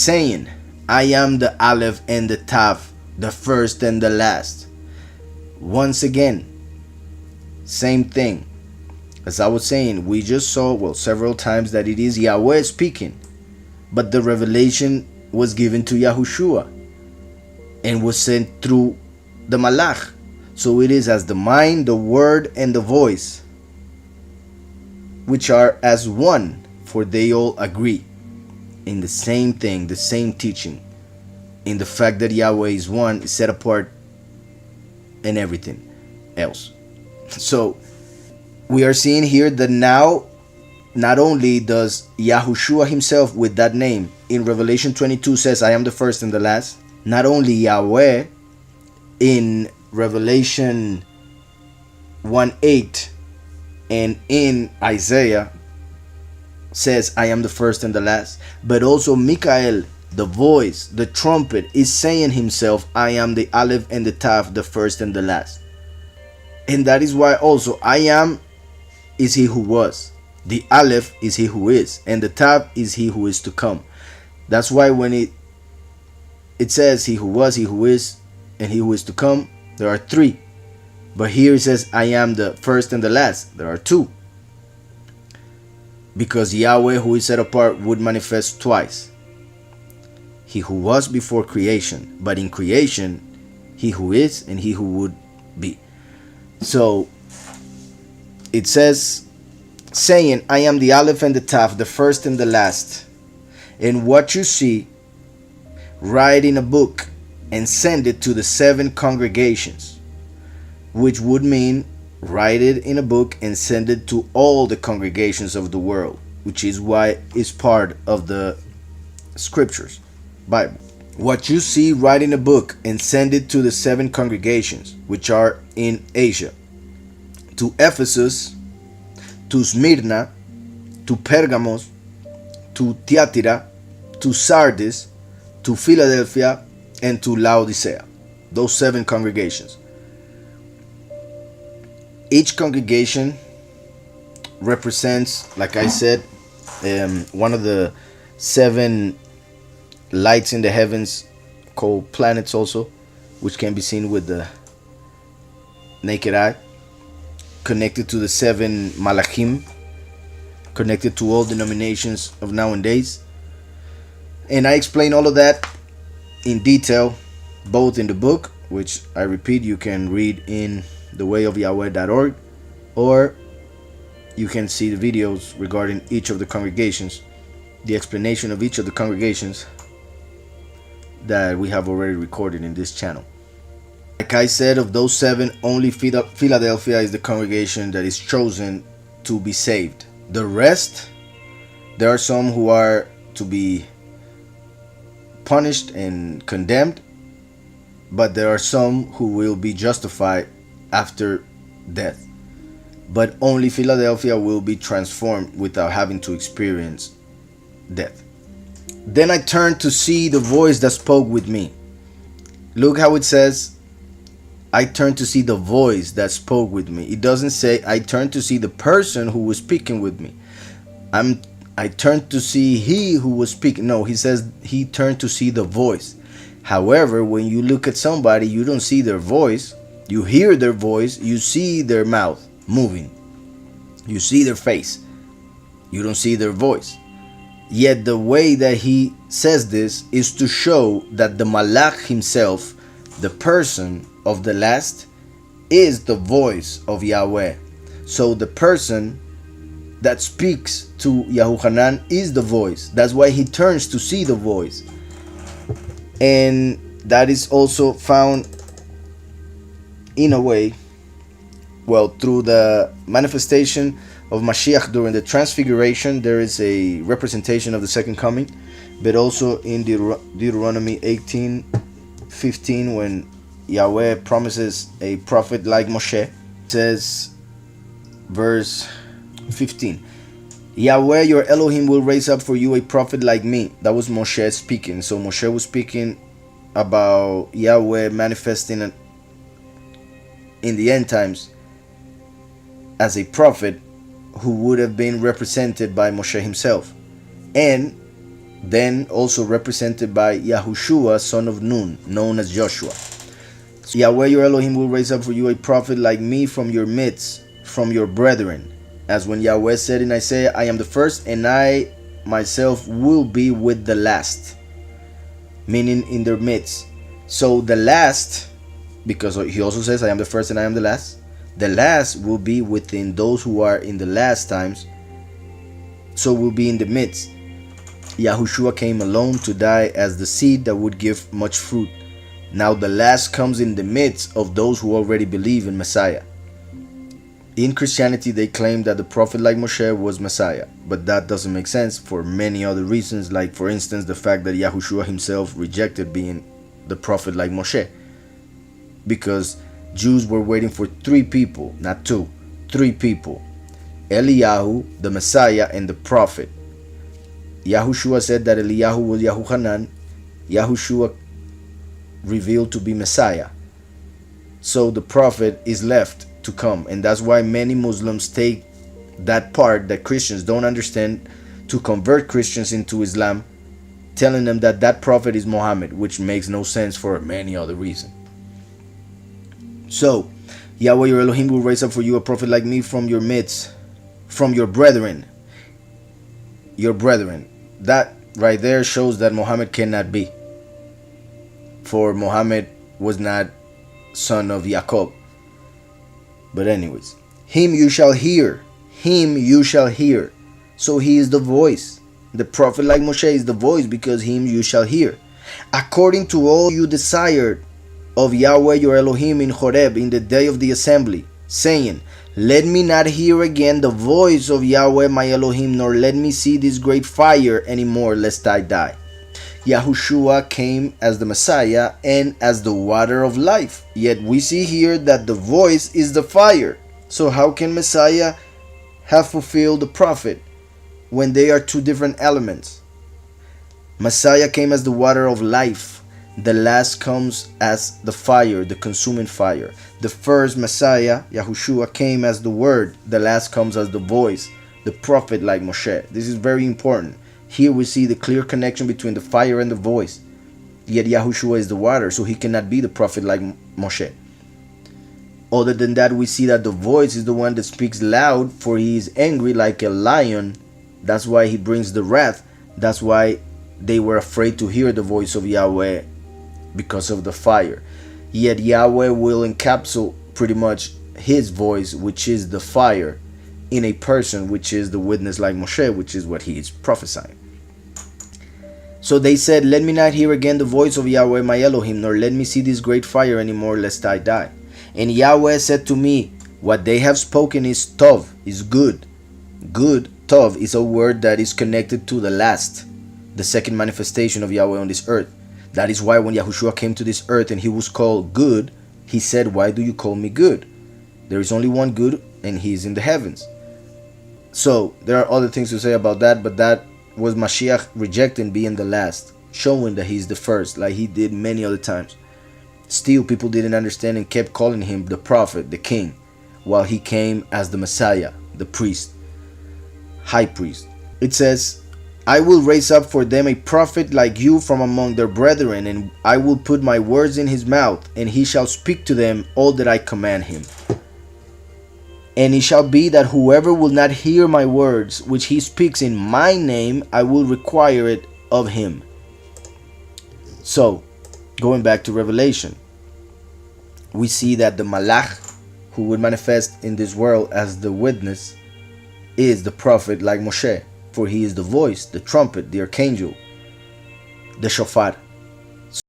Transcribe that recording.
saying, I am the Aleph and the Tav, the first and the last. Once again, same thing. As I was saying, we just saw, well, several times that it is Yahweh speaking, but the revelation was given to Yahushua and was sent through the Malach. So it is as the mind, the word, and the voice, which are as one, for they all agree in the same thing, the same teaching, in the fact that Yahweh is one, is set apart, and everything else. So we are seeing here that now, not only does Yahushua himself with that name in Revelation 22 says, I am the first and the last, not only Yahweh in Revelation 1:8 and in Isaiah says, I am the first and the last, but also Michael, the voice, the trumpet, is saying himself, I am the Aleph and the Tav, the first and the last. And that is why also I am is he who was, the Aleph is he who is, and the Tav is he who is to come. That's why when it says he who was, he who is, and he who is to come, there are three. But here it says, I am the first and the last. There are two. Because Yahweh, who is set apart, would manifest twice. He who was before creation, but in creation, he who is and he who would be. So it says, saying, I am the Aleph and the Tav, the first and the last. And what you see, write in a book and send it to the 7 congregations, which would mean write it in a book and send it to all the congregations of the world, which is why it's part of the scriptures, Bible. What you see, write in a book and send it to the 7 congregations, which are in Asia, to Ephesus, to Smyrna, to Pergamos, to Thyatira, to Sardis, to Philadelphia, and to Laodicea. Those 7 congregations. Each congregation represents, like I said, one of the 7 lights in the heavens, called planets also, which can be seen with the naked eye, connected to the 7 malachim, connected to all denominations of nowadays. And I explain all of that in detail, both in the book, which I repeat, you can read in thewayofyahweh.org, or you can see the videos regarding each of the congregations, the explanation of each of the congregations that we have already recorded in this channel. Like I said, of those 7, only Philadelphia is the congregation that is chosen to be saved. The rest, there are some who are to be punished and condemned, but there are some who will be justified after death. But only Philadelphia will be transformed without having to experience death. Then I turned to see the voice that spoke with me. Look how it says, I turned to see the voice that spoke with me. It doesn't say I turned to see the person who was speaking with me. I turned to see he who was speaking. No, he says he turned to see the voice. However, when you look at somebody, you don't see their voice. You hear their voice. You see their mouth moving. You see their face. You don't see their voice. Yet the way that he says this is to show that the Malach himself, the person of the last, is the voice of Yahweh. So the person that speaks to Yahuchanan is the voice. That's why he turns to see the voice. And that is also found in a way, well, through the manifestation of Mashiach during the transfiguration. There is a representation of the second coming, but also in Deuteronomy 18:15, when Yahweh promises a prophet like Moshe, it says, verse 15, Yahweh your Elohim will raise up for you a prophet like me. That was Moshe speaking. So Moshe was speaking about Yahweh manifesting in the end times as a prophet who would have been represented by Moshe himself. And then also represented by Yahushua, son of Nun, known as Joshua. So Yahweh your Elohim will raise up for you a prophet like me from your midst, from your brethren. As when Yahweh said in Isaiah, I am the first, and I myself will be with the last, meaning in their midst. So the last, because he also says, I am the first and I am the last will be within those who are in the last times, so will be in the midst. Yahushua came alone to die as the seed that would give much fruit. Now the last comes in the midst of those who already believe in Messiah. In Christianity, they claim that the prophet like Moshe was Messiah, but that doesn't make sense for many other reasons, like for instance the fact that Yahushua himself rejected being the prophet like Moshe, because Jews were waiting for three people, not two, three people: Eliyahu, the Messiah, and the prophet. Yahushua said that Eliyahu was Yahuhanan. Yahushua revealed to be Messiah. So the prophet is left to come, and that's why many Muslims take that part that Christians don't understand to convert Christians into Islam, telling them that that prophet is Muhammad, which makes no sense for many other reasons. So Yahweh your Elohim will raise up for you a prophet like me from your midst, from your brethren. Your brethren. That right there shows that Muhammad cannot be, for Muhammad was not son of Jacob. But anyways, him you shall hear. Him you shall hear. So he is the voice. The prophet like Moshe is the voice, because him you shall hear. According to all you desired of Yahweh your Elohim in Horeb in the day of the assembly, saying, let me not hear again the voice of Yahweh my Elohim, nor let me see this great fire anymore, lest I die. Yahushua came as the Messiah and as the water of life. Yet we see here that the voice is the fire. So how can Messiah have fulfilled the prophet when they are two different elements? Messiah came as the water of life. The last comes as the fire, the consuming fire. The first Messiah, Yahushua, came as the word. The last comes as the voice, the prophet like Moshe. This is very important. Here we see the clear connection between the fire and the voice. Yet Yahushua is the water, so he cannot be the prophet like Moshe. Other than that, we see that the voice is the one that speaks loud, for he is angry like a lion. That's why he brings the wrath. That's why they were afraid to hear the voice of Yahweh, because of the fire. Yet Yahweh will encapsulate pretty much his voice, which is the fire, in a person, which is the witness like Moshe, which is what he is prophesying. So they said, let me not hear again the voice of Yahweh my Elohim, nor let me see this great fire anymore, lest I die. And Yahweh said to me, what they have spoken is tov, is good. Good, tov, is a word that is connected to the last, the second manifestation of Yahweh on this earth. That is why when Yahushua came to this earth and he was called good, he said, why do you call me good? There is only one good, and he is in the heavens. So there are other things to say about that, but that was Mashiach rejecting being the last, showing that he's the first, like he did many other times. Still, people didn't understand and kept calling him the prophet, the king, while he came as the Messiah, the priest, high priest. It says, I will raise up for them a prophet like you from among their brethren, and I will put my words in his mouth, and he shall speak to them all that I command him. And it shall be that whoever will not hear my words, which he speaks in my name, I will require it of him. So, going back to Revelation, we see that the Malach, who would manifest in this world as the witness, is the prophet like Moshe. For he is the voice, the trumpet, the archangel, the shofar.